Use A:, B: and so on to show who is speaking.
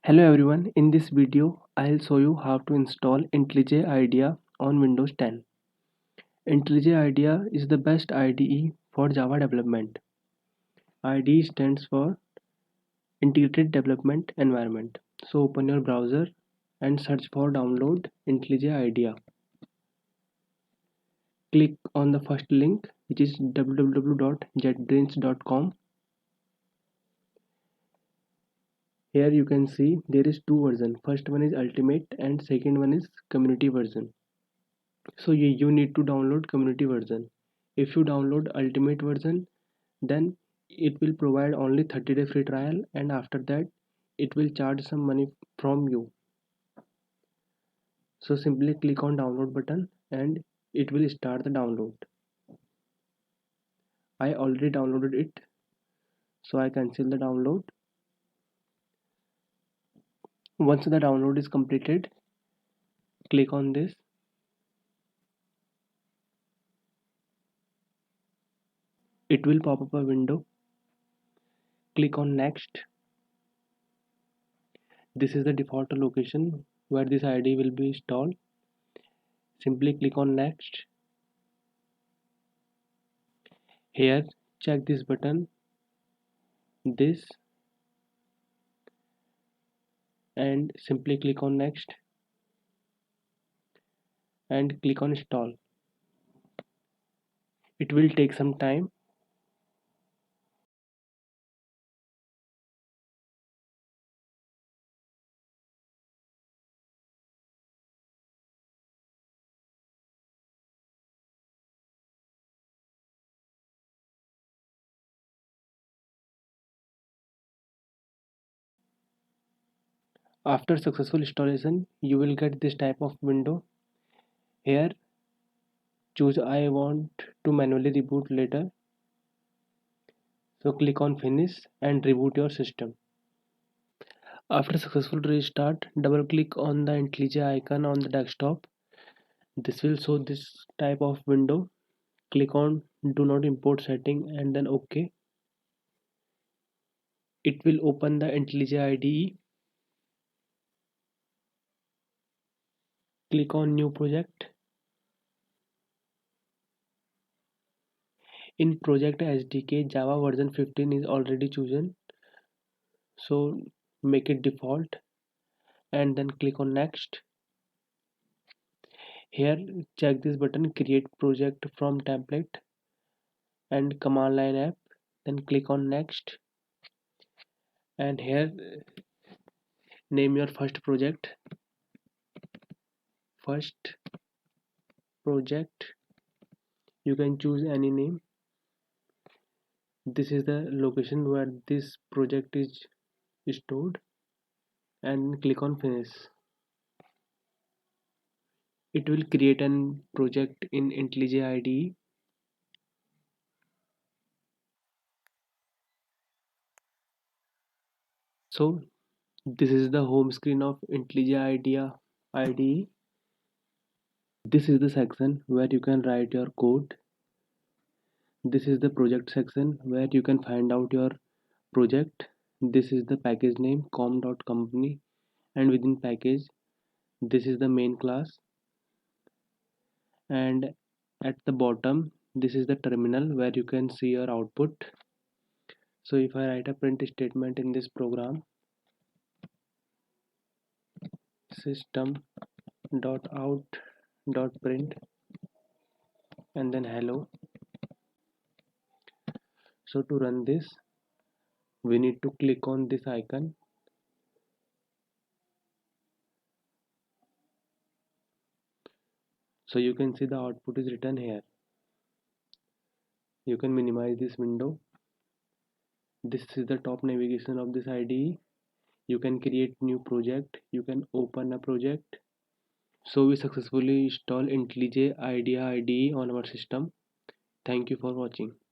A: Hello everyone, in this video I'll show you how to install Intellij IDEA on Windows 10. Intellij IDEA is the best IDE for Java development. IDE stands for Integrated Development Environment. So open your browser and search for download Intellij IDEA. Click on the first link, which is www.jetbrains.com. Here you can see there is two versions. First one is Ultimate and second one is Community version. So you need to download Community version. If you download Ultimate version, then it will provide only 30-day free trial, and after that it will charge some money from you. So simply click on download button and it will start the download. I already downloaded it, so I cancel the download. Once the download is completed, click on this. It will pop up a window. Click on next. This is the default location where this ID will be installed. Simply click on next. Here check this button, this, and simply click on next and click on install. It will take some time. After successful installation, you will get this type of window. Here choose I want to manually reboot later. So click on finish and reboot your system. After successful restart, double click on the Intellij icon on the desktop. This will show this type of window. Click on do not import setting and then OK. It will open the Intellij IDE. Click on new project. In project SDK, Java version 15 is already chosen, so make it default and then click on next. Here check this button, create project from template and command line app, then click on next, and here name your first project. You can choose any name. This is the location where this project is stored and click on finish. It will create an project in Intellij IDE. So this is the home screen of Intellij IDE. This is the section where you can write your code. This is the project section where you can find out your project. This is the package name com.company, and within package this is the main class, and at the bottom this is the terminal where you can see your output. So if I write a print statement in this program, system.out.print and then hello. So to run this, we need to click on this icon. So you can see the output is written here. You can minimize this window. This is the top navigation of this IDE. You can create new project, you can open a project. So we successfully install Intellij IDEA IDE on our system. Thank you for watching.